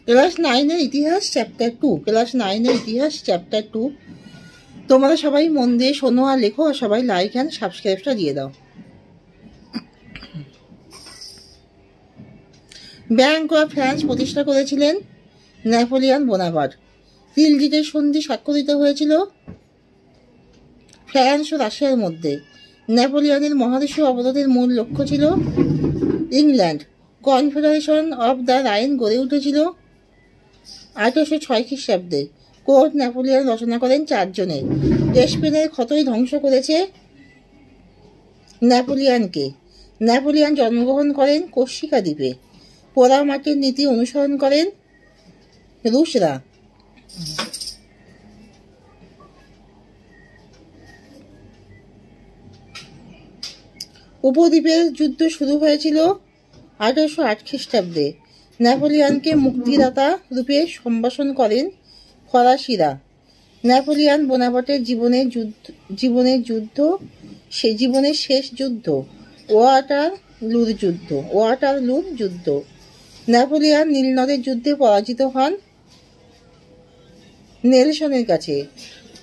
Class 9-এর ইতিহাস chapter 2। Class 9-এর ইতিহাস chapter 2। তোমরা সবাই মন দিয়ে শোনো আর লেখো, আর সবাই লাইক অ্যান্ড সাবস্ক্রাইবটা দিয়ে দাও। ব্যাংক অফ ফ্রান্স প্রতিষ্ঠা করেছিলেন নেপোলিয়ন বোনাপার্ট। তিলজিটের সন্ধি স্বাক্ষরিত হয়েছিল ফ্রান্স ও রাশিয়ার মধ্যে। নেপোলিয়নের মহাদেশীয় অবরোধের মূল লক্ষ্য ছিল England. Confederation of the Rhine গড়ে উঠেছিল 1806 খ্রিস্টাব্দে। কোড নেপোলিয়ন রচনা করেন 4 জনের। স্পেনের ক্ষতই ধ্বংস করেছে নেপোলিয়নকে। নেপোলিয়ন জন্মগ্রহণ করেন কর্সিকা দ্বীপে। পোড়ামাটির নীতি অনুসরণ করেন রুশরা। উপদ্বীপের যুদ্ধ শুরু হয়েছিল 1808 খ্রিস্টাব্দে। নেপোলিয়নকে মুক্তিদাতা রূপে সম্ভাষণ করেন ফরাসিরা। নেপোলিয়ন বোনাপার্টের জীবনের শেষ যুদ্ধ ওয়াটারলুর যুদ্ধ। নেপোলিয়ন নীলনদের যুদ্ধে পরাজিত হন নেলসনের কাছে।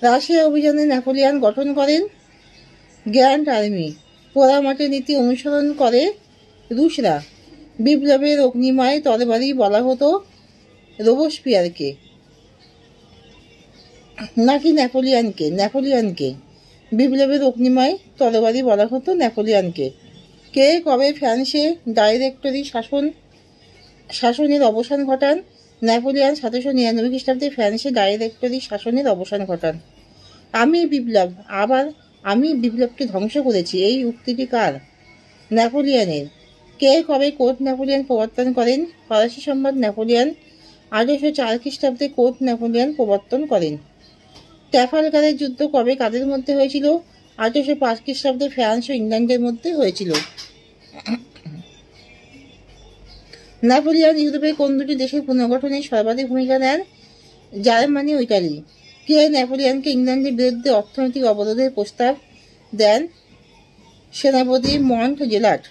রাশিয়া অভিযানে নেপোলিয়ন গঠন করেন গ্র্যান্ড আর্মি। পোড়ামাটির নীতি অনুসরণ করে রুশরা। বিপ্লবের অগ্নিময় তরবারি বলা হতো রোবসপিয়ারকে নাকি নেপোলিয়নকে বিপ্লবের অগ্নিময় তরবারি বলা হতো নেপোলিয়নকে। কে কবে ফ্রান্সে ডাইরেক্টরি শাসনের অবসান ঘটান? নেপোলিয়ন 1799 খ্রিস্টাব্দে ফ্রান্সে ডাইরেক্টরি শাসনের অবসান ঘটান। আমি বিপ্লবকে ধ্বংস করেছি, এই উক্তিটি কার? নেপোলিয়নের। কে কবে কোড নেপোলিয়ন প্রবর্তন করেন? ফরাসি সম্রাট নেপোলিয়ন 1804 খ্রিস্টাব্দে কোড নেপোলিয়ন প্রবর্তন করেন। ট্রাফালগারের যুদ্ধ কবে কাদের মধ্যে হয়েছিল? 1805 খ্রিস্টাব্দে ফ্রান্স ও ইংল্যান্ডের মধ্যে হয়েছিল। নেপোলিয়ন ইউরোপের কোন দুটি দেশের পুনর্গঠনে সর্বাধিক ভূমিকা নেন? জার্মানি ও ইটালি। কে নেপোলিয়নকে ইংল্যান্ডের বিরুদ্ধে অর্থনৈতিক অবরোধের প্রস্তাব দেন? সেনাপতি মন্ট জেলাট।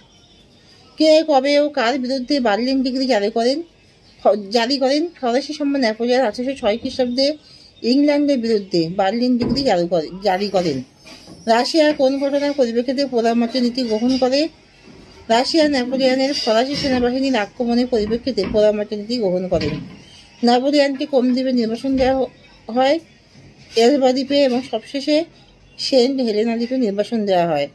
কে কবে ও কার বিরুদ্ধে বার্লিন ডিগ্রি জারি করেন? ফরাসি সম্রাট নেপোলিয়ন 1806 খ্রিস্টাব্দে ইংল্যান্ডের বিরুদ্ধে বার্লিন ডিগ্রি জারি করেন। রাশিয়া কোন ঘটনার পরিপ্রেক্ষিতে পোড়ামাটির নীতি গ্রহণ করে? রাশিয়া নেপোলিয়নের ফরাসি সেনাবাহিনীর আক্রমণের পরিপ্রেক্ষিতে পোড়ামাটির নীতি গ্রহণ করেন। নেপোলিয়নকে কোন দ্বীপে নির্বাসন দেওয়া হয়? এলবা দ্বীপে, এবং সবশেষে সেন্ট হেলেনা দ্বীপে নির্বাসন দেওয়া হয়।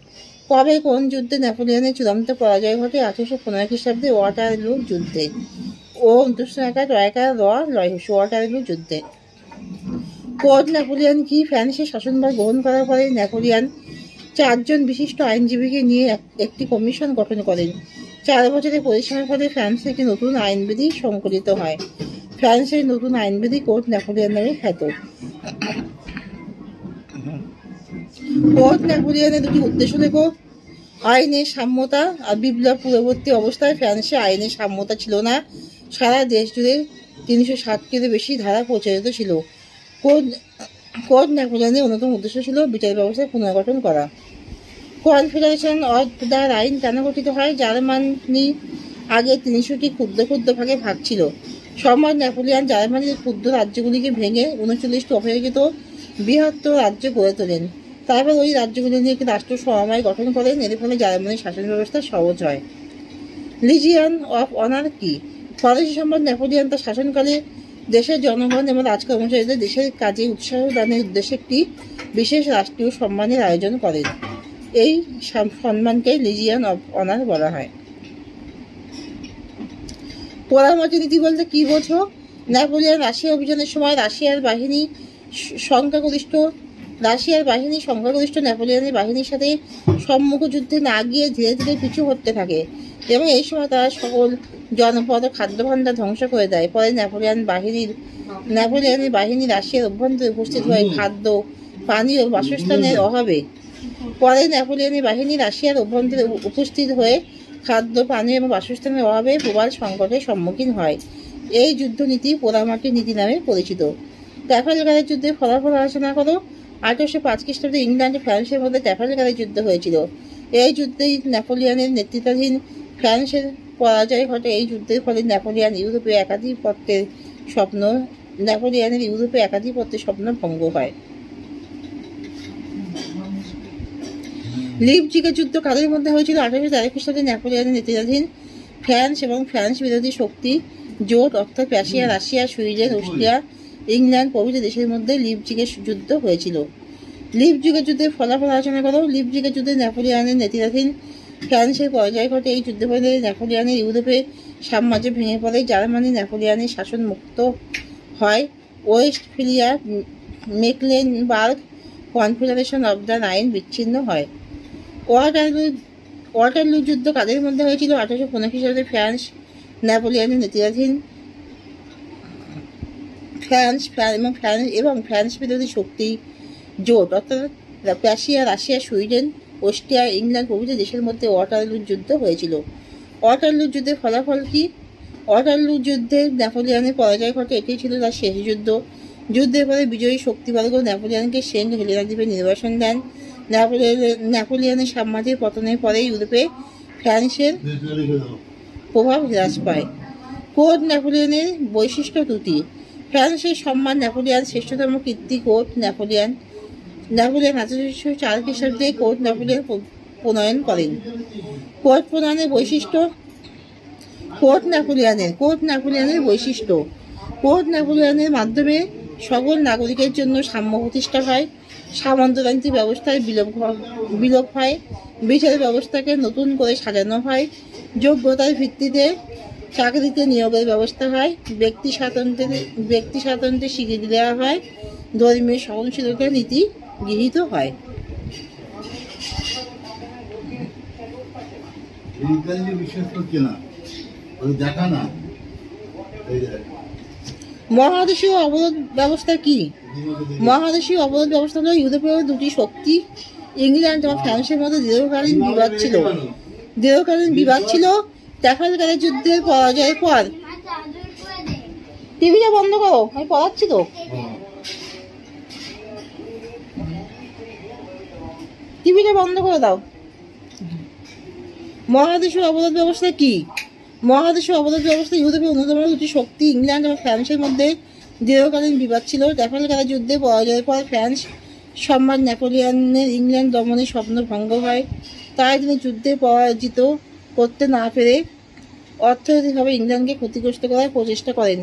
কবে কোন যুদ্ধে নেপোলিয়নের চূড়ান্ত পরাজয় ঘটে? 1815 খ্রিস্টাব্দে ওয়াটারলু যুদ্ধে ও ওয়াটারলু যুদ্ধে। কোড নেপোলিয়ন কি? ফ্রান্সের শাসনভার গ্রহণ করার পরে নেপোলিয়ন 4 জন বিশিষ্ট আইনজীবীকে নিয়ে একটি কমিশন গঠন করেন। 4 বছরের পরিশ্রমের ফলে ফ্রান্সে একটি নতুন আইনবিধি সংকলিত হয়। ফ্রান্সের নতুন আইনবিধি কোড নেপোলিয়ন নামে খ্যাত। কোড নেপোলিয়নের দুটি উদ্দেশ্য লেখো। আইনের সাম্যতা আর বিপ্লব পূর্ববর্তী অবস্থায় ফ্রান্সে আইনের সাম্যতা ছিল না। সারা দেশ জুড়ে 360টিরও বেশি ধারা প্রচলিত ছিল। কোড নেপোলিয়নের অন্যতম উদ্দেশ্য ছিল বিচার ব্যবস্থার পুনর্গঠন করা। কনফেডারেশন অফ দ্য রাইন কেন গঠিত হয়? জার্মানি আগে 300টি ক্ষুদ্র ক্ষুদ্র ভাগ ছিল। সম্রাট নেপোলিয়ন জার্মানির ক্ষুদ্র রাজ্যগুলিকে ভেঙে 39টি অপেক্ষিত বৃহত্তর রাজ্য গড়ে তোলেন। তারপর ওই রাজ্যগুলি নিয়ে একটি রাষ্ট্র সমবায় গঠন করেন। এর ফলে জার্মানির শাসন ব্যবস্থা সহজ হয়। লিজিয়ন অফ অনার কি? ফরাসি সম্রাট নেপোলিয়ন তার শাসনকালে দেশের জনগণ এবং রাজকর্মচারীদের দেশের কাজে উৎসাহ দানের উদ্দেশ্যে একটি বিশেষ রাষ্ট্রীয় সম্মানের আয়োজন করেন। এই সম্মানকে লিজিয়ন অফ অনার বলা হয়। পোড়ামাটির নীতি বলতে কি বোঝো? নেপোলিয়ন রাশিয়া অভিযানের সময় রাশিয়ার বাহিনী সংখ্যাগরিষ্ঠ নেপোলিয়নের বাহিনীর সাথে সম্মুখ যুদ্ধে না গিয়ে ধীরে ধীরে পিছু হটতে থাকে, এবং এই সময় তারা সকল জনপদ ও খাদ্যভাণ্ডার ধ্বংস করে দেয়। পরে নেপোলিয়নের বাহিনী রাশিয়ার অভ্যন্তরে উপস্থিত হয় খাদ্য, পানীয় ও বাসস্থানের অভাবে। পরে নেপোলিয়নের বাহিনী রাশিয়ার অভ্যন্তরে উপস্থিত হয়ে খাদ্য, পানীয় এবং বাসস্থানের অভাবে প্রবল সংকটের সম্মুখীন হয়। এই যুদ্ধনীতি পোড়ামাটির নীতি নামে পরিচিত। ট্রাফালগারের যুদ্ধের ফলাফল আলোচনা করো। 1805 খ্রিস্টাব্দে ইংল্যান্ড ও ফ্রান্সের মধ্যে ট্রাফালগারের যুদ্ধ হয়েছিল। এই যুদ্ধেই নেপোলিয়নের নেতৃত্বাধীন ফ্রান্সের পরাজয় ঘটে। এই যুদ্ধের ফলে নেপোলিয়ন ইউরোপে একাধিপত্যের স্বপ্ন নেপোলিয়নের ইউরোপে একাধিপত্যের স্বপ্ন ভঙ্গ হয়। লিপজিগের যুদ্ধ কাদের মধ্যে হয়েছিল? 1813 খ্রিস্টাব্দে নেপোলিয়নের নেতৃত্বাধীন ফ্রান্স এবং ফ্রান্স বিরোধী শক্তি জোট অর্থাৎ রাশিয়া, সুইডেন, অস্ট্রিয়া, ইংল্যান্ড প্রভৃতি দেশের মধ্যে লিপজিগের যুদ্ধ হয়েছিল। লিপজিগের যুদ্ধের ফলাফল আলোচনা করো। লিপজিগের যুদ্ধে নেপোলিয়নের নেতৃত্বাধীন ফ্রান্সের পরাজয় ঘটে। এই যুদ্ধের ফলে নেপোলিয়নের ইউরোপে সাম্রাজ্য ভেঙে পড়ে। জার্মানি নেপোলিয়নের শাসন মুক্ত হয়। Westphalia Mecklenburg confederation of the Rhine বিচ্ছিন্ন হয়। ওয়াটারলু যুদ্ধ কাদের মধ্যে হয়েছিল? 1815 খ্রিস্টাব্দে ফ্রান্স নেপোলিয়নের নেতৃত্বাধীন ফ্রান্স বিরোধী শক্তি জোট অর্থাৎ রাশিয়া, সুইডেন, অস্ট্রিয়া, ইংল্যান্ড প্রভৃতি দেশের মধ্যে ওয়াটারলু যুদ্ধ হয়েছিল। ওয়াটারলু যুদ্ধের ফলাফল কি? ওয়াটারলু যুদ্ধে নেপোলিয়নের পরাজয় ঘটে। এটি ছিল তার শেষ যুদ্ধ। যুদ্ধের পরে বিজয়ী শক্তিবর্গ নেপোলিয়নকে সেন্ট হেলেনা দ্বীপে নির্বাসন দেন। নেপোলিয়নের সাম্রাজ্যের পতনের পরে ইউরোপে ফ্রান্সের প্রভাব হ্রাস পায়। কোড নেপোলিয়নের বৈশিষ্ট্য ত্রুটি। ফ্রান্সের সম্মান নেপোলিয়ন শ্রেষ্ঠতম কীর্তি কোড নেপোলিয়ন 1804 খ্রিস্টাব্দে কোড নেপোলিয়ন প্রণয়ন করেন। কোড প্রণয়নের বৈশিষ্ট্য। কোড নেপোলিয়নের বৈশিষ্ট্য। কোড নেপোলিয়নের মাধ্যমে সকল নাগরিকের জন্য সাম্য প্রতিষ্ঠা হয়। সামন্ততান্ত্রিক ব্যবস্থায় বিলোপ হয়। বিচার ব্যবস্থাকে নতুন করে সাজানো হয়। যোগ্যতার ভিত্তিতে চাকরিতে নিয়োগের ব্যবস্থা হয়। ব্যক্তি স্বাতন্ত্র্যের স্বীকৃতি দেওয়া হয়। ধর্মীয় সহনশীলতার নীতি গৃহীত হয়। মহাদেশীয় অবরোধ ব্যবস্থা কি? মহাদেশীয় অবরোধ ব্যবস্থা হল ইউরোপীয় দুটি শক্তি ইংল্যান্ড এবং ফ্রান্সের মধ্যে দীর্ঘকালীন বিবাদ ছিল। ট্রাফালগারের যুদ্ধের পরাজয়ের পর টিভিটা বন্ধ করো, আমি পড়াচ্ছি তো। টিভিটা বন্ধ করে দাও। মহাদেশীয় অবরোধ ব্যবস্থা কি? মহাদেশীয় অবরোধ ব্যবস্থা ইউরোপের অন্যতম দুটি শক্তি ইংল্যান্ড এবং ফ্রান্সের মধ্যে দীর্ঘকালীন বিবাদ ছিল। ট্রাফালগারের যুদ্ধে পরাজয়ের পর ফ্রান্স সম্রাট নেপোলিয়নের ইংল্যান্ড দমনের স্বপ্ন ভঙ্গ হয়। তাই তিনি যুদ্ধে পরাজিত করতে না পেরে অর্থনৈতিকভাবে ইংল্যান্ডকে ক্ষতিগ্রস্ত করার প্রচেষ্টা করেন।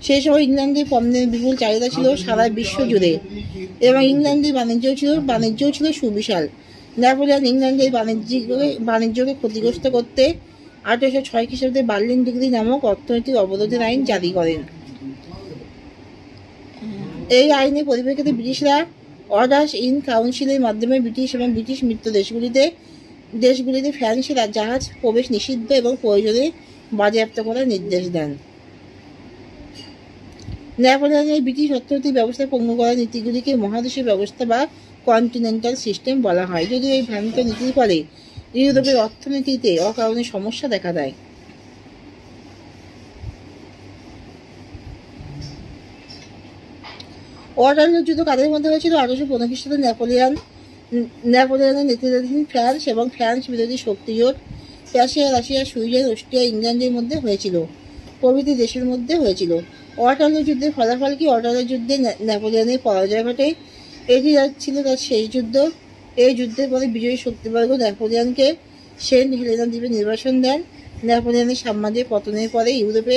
সেই সময় ইংল্যান্ডের পণ্যের বিপুল চাহিদা ছিল সারা বিশ্ব জুড়ে এবং ইংল্যান্ডের বাণিজ্যও ছিল সুবিশাল। নেপোলিয়ন ইংল্যান্ডের বাণিজ্যকে ক্ষতিগ্রস্ত করতে 1806 খ্রিস্টাব্দে বার্লিন ডিক্রি নামক অর্থনৈতিক অবরোধের আইন জারি করেন। এই আইনের পরিপ্রেক্ষিতে ব্রিটিশরা অর্ডার্স ইন কাউন্সিলের মাধ্যমে ব্রিটিশ মিত্র দেশগুলিতে ফ্রান্সের জাহাজ প্রবেশ নিষিদ্ধ এবং প্রয়োজনে বাজেয়াপ্ত করার নির্দেশ দেন। নেপোলিয়নের ব্রিটিশ অর্থনৈতিক ব্যবস্থা পঙ্গু করার নীতিগুলিকে মহাদেশীয় ব্যবস্থা বা কন্টিনেন্টাল সিস্টেম বলা হয়। যদিও এই ভ্রান্ত নীতির ফলে ইউরোপের অর্থনীতিতে অকারণে সমস্যা দেখা দেয়। ওয়াটারলু যুদ্ধ কাদের মধ্যে হয়েছিল? 1815 খ্রিস্টাব্দে নেপোলিয়নের নেতৃত্বাধীন ফ্রান্স এবং ফ্রান্স বিরোধী শক্তি জোট রাশিয়া, সুইডেন, অস্ট্রিয়া, ইংল্যান্ডের মধ্যে হয়েছিল প্রভৃতি দেশের মধ্যে হয়েছিল। ওয়াটারলু যুদ্ধের ফলাফল কি? ওয়াটারলু যুদ্ধে নেপোলিয়নের পরাজয় ঘটে। এটি ছিল তার শেষ যুদ্ধ। এই যুদ্ধের পরে বিজয়ী শক্তিবর্গ নেপোলিয়নকে সেন্ট হেলেনা দ্বীপে নির্বাসন দেন। নেপোলিয়নের সাম্রাজ্যের পতনের পরে ইউরোপে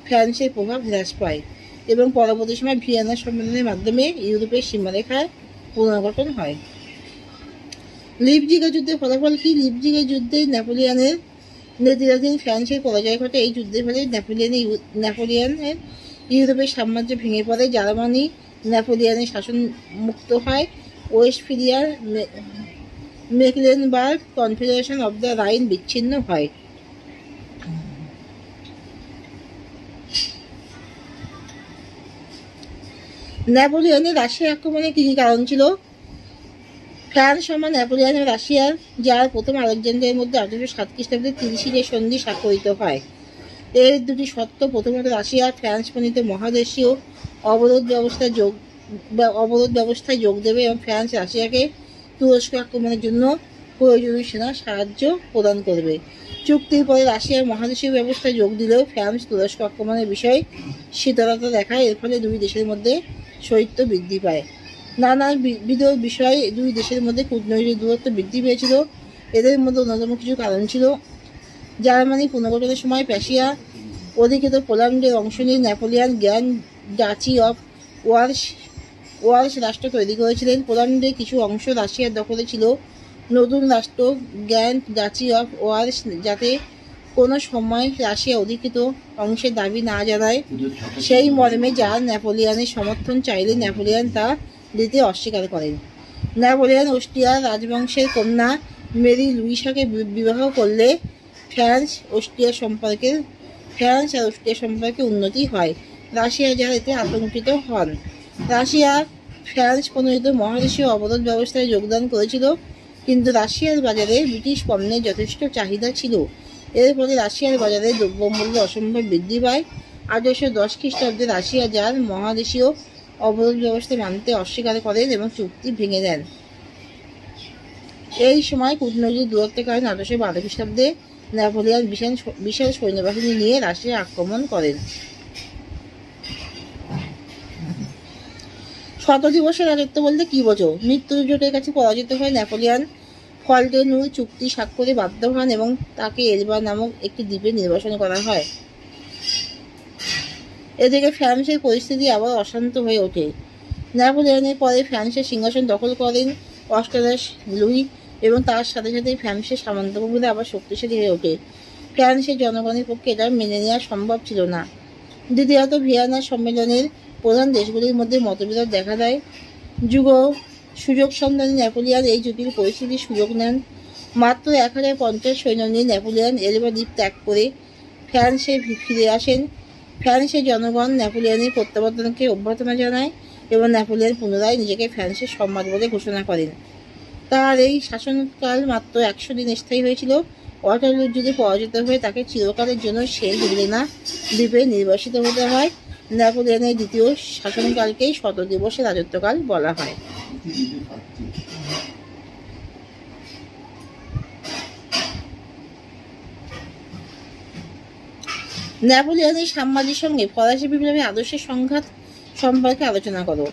ফ্রান্সের প্রভাব হ্রাস পায় এবং পরবর্তী সময় ভিয়েনা সম্মেলনের মাধ্যমে ইউরোপের সীমারেখার পুনর্গঠন হয়। লিপজিগের যুদ্ধের ফলাফল কি? লিপজিগের যুদ্ধে নেপোলিয়নের নেতৃত্বাধীন ফ্রান্সের পরাজয় ঘটে। এই যুদ্ধের ফলে নেপোলিয়নের ইউরোপের সাম্রাজ্য ভেঙে পড়ে। জার্মানি নেপোলিয়নের শাসন মুক্ত হয়। ওয়েস্টফালিয়ার Mecklenburg confederation of the Rhine বিচ্ছিন্ন হয়। নেপোলিয়নের রাশিয়া আক্রমণের কী কী কারণ ছিল? ফ্রান্স সম্মান নেপোলিয়নের রাশিয়ার যার প্রথম আলেকজান্ডারের মধ্যে 1807 খ্রিস্টাব্দে ত্রিশিলের সন্ধি স্বাক্ষরিত হয়। এর দুটি শর্ত: প্রথমত, রাশিয়া ফ্রান্স প্রণীত মহাদেশীয় অবরোধ ব্যবস্থায় যোগ দেবে এবং ফ্রান্স রাশিয়াকে তুরস্ক আক্রমণের জন্য প্রয়োজনীয় সেনা সাহায্য প্রদান করবে। চুক্তির পরে রাশিয়ার মহাদেশীয় ব্যবস্থায় যোগ দিলেও ফ্রান্স তুরস্ক আক্রমণের বিষয়ে শীতলতা দেখায়। এর ফলে দুই দেশের মধ্যে শৈত্য বৃদ্ধি পায়। নানাবিধ বিষয়ে দুই দেশের মধ্যে কূটনৈতিক দূরত্ব বৃদ্ধি পেয়েছিল। এদের মধ্যে অন্যতম কিছু কারণ ছিল জার্মানি পুনর্গঠনের সময় প্রাশিয়া অধিকৃত পোল্যান্ডের অংশ নিয়ে নেপোলিয়ন গ্র্যান্ড ডাচি অফ ওয়ালস রাষ্ট্র তৈরি করেছিলেন। পোল্যান্ডের কিছু অংশ রাশিয়ার দখলে ছিল। নতুন রাষ্ট্র গ্র্যান্ড ডাচি অফ ওয়ালস যাতে কোনো সময় রাশিয়া অধিকৃত অংশের দাবি না জানায় সেই মর্মে যার নেপোলিয়নের সমর্থন চাইলে নেপোলিয়ন তা দিতে অস্বীকার করেন। নেপোলিয়ন অস্ট্রিয়ার রাজবংশের কন্যা মেরি লুইসাকে বিবাহ করলে ফ্রান্স আর অস্ট্রিয়া সম্পর্কে উন্নতি হয়। রাশিয়া যারা এতে আতঙ্কিত হন। রাশিয়া ফ্রান্স প্রণীত মহাদেশীয় অবরোধ ব্যবস্থায় যোগদান করেছিল, কিন্তু রাশিয়ার বাজারে ব্রিটিশ পণ্যের যথেষ্ট চাহিদা ছিল। এর ফলে রাশিয়ার বাজারে দ্রব্যমূল্য অসম্ভব বৃদ্ধি পায়। 1810 খ্রিস্টাব্দে রাশিয়া যার মহাদেশীয় অবরোধ ব্যবস্থা মানতে অস্বীকার করেন এবং চুক্তি ভেঙে দেন। এই সময় কূটনৈতিক দূরত্বের কারণে 1812 খ্রিস্টাব্দে নেপোলিয়ন বিশাল সৈন্যবাহিনী নিয়ে রাশিয়া আক্রমণ করেন। শতদিবসের রাজত্ব বলতে কি বোঝো? মৃত্যুর জোটের কাছে পরাজিত হয়ে নেপোলিয়ন ফন্টেনুই চুক্তি স্বাক্ষরে বাধ্য হন এবং তাকে এলবা নামক একটি দ্বীপে নির্বাসন করা হয়। এদিকে ফ্রান্সের পরিস্থিতি আবার অশান্ত হয়ে ওঠে। নেপোলিয়নের পরে ফ্রান্সের সিংহাসন দখল করেন অস্ট্রিয়ার লুই এবং তার সাথে সাথে ফ্রান্সের সামন্তভূমিতে আবার শক্তিশালী হয়ে ওঠে। ফ্রান্সের জনগণের পক্ষে এটা মেনে নেওয়া সম্ভব ছিল না। দ্বিতীয়ত ভিয়েনা সম্মেলনের প্রধান দেশগুলির মধ্যে মতবিরোধ দেখা দেয়। সুযোগ সন্ধানী নেপোলিয়ন এই জটিল পরিস্থিতির সুযোগ নেন। মাত্র 1050 সৈন্য নিয়ে নেপোলিয়ন এলবা দ্বীপ ত্যাগ করে ফ্রান্সে ফিরে আসেন। ফ্রান্সের জনগণ নেপোলিয়নের প্রত্যাবর্তনকে অভ্যর্থনা জানায় এবং নেপোলিয়ন পুনরায় নিজেকে ফ্রান্সের সম্রাট বলে ঘোষণা করেন। তার এই শাসনকাল মাত্র 100 দিন স্থায়ী হয়েছিল। ওয়াটারলুর যুদ্ধে পরাজিত হয়ে তাকে চিরকালের জন্য সেন্ট হেলেনা দ্বীপে নির্বাসিত হতে হয়। নেপোলিয়নের দ্বিতীয় শাসনকালকেই শতদিবসের রাজত্বকাল বলা হয়। নেপোলিয়নের সাম্রাজ্যের সঙ্গে ফরাসি বিপ্লবের আদর্শের সংঘাত সম্পর্কে আলোচনা করো।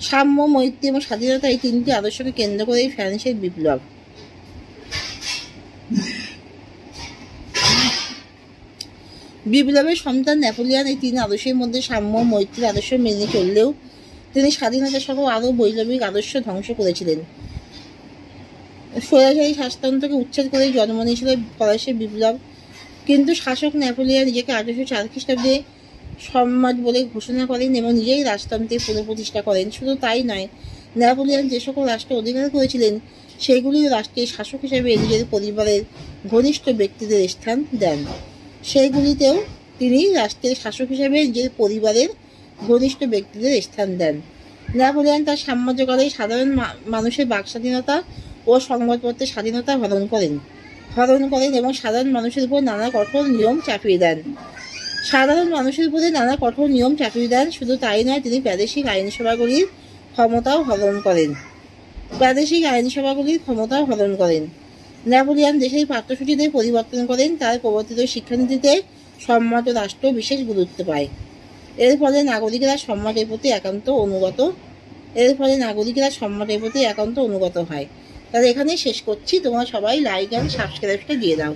সাম্য, মৈত্রী এবং স্বাধীনতা এই তিনটি আদর্শকে কেন্দ্র করেই ফ্রান্সের বিপ্লব। বিপ্লবের সন্তান নেপোলিয়ন এই তিন আদর্শের মধ্যে সাম্য, মৈত্রীর আদর্শ মেনে চললেও তিনি স্বাধীনতা সহ আরও বৈপ্লবিক আদর্শ ধ্বংস করেছিলেন। স্বৈরাচারী শাসনতন্ত্রকে উচ্ছেদ করে জন্ম নিয়েছিল ফরাসি বিপ্লব। কিন্তু শাসক নেপোলিয়ন নিজেকে 1804 খ্রিস্টাব্দে সম্রাট বলে ঘোষণা করেন এবং নিজেই রাজতন্ত্রের পুনঃপ্রতিষ্ঠা করেন। শুধু তাই নয়, নেপোলিয়ন যে সকল রাষ্ট্র অধিকার করেছিলেন সেগুলিও রাষ্ট্রের শাসক হিসেবে নিজের পরিবারের ঘনিষ্ঠ ব্যক্তিদের স্থান দেন। সেইগুলিতেও তিনি রাষ্ট্রের শাসক হিসেবে নিজের পরিবারের ঘনিষ্ঠ ব্যক্তিদের স্থান দেন। নেপোলিয়ন তার সাম্রাজ্যকালে সাধারণ মানুষের বাক স্বাধীনতা ও সংবাদপত্রের স্বাধীনতা হরণ করেন এবং সাধারণ মানুষের উপর নানা কঠোর নিয়ম চাপিয়ে দেন। শুধু তাই নয়, তিনি প্রাদেশিক আইনসভাগুলির ক্ষমতাও হরণ করেন। নেপোলিয়ন দেশের পাঠ্যসূচিতে পরিবর্তন করেন। তার প্রবর্তিত শিক্ষানীতিতে সম্রাট রাষ্ট্র বিশেষ গুরুত্ব পায়। এর ফলে নাগরিকেরা সম্রাটের প্রতি একান্ত অনুগত হয়। তাহলে এখানে শেষ করছি। তোমরা সবাই লাইক অ্যান্ড সাবস্ক্রাইবটা দিয়ে দাও।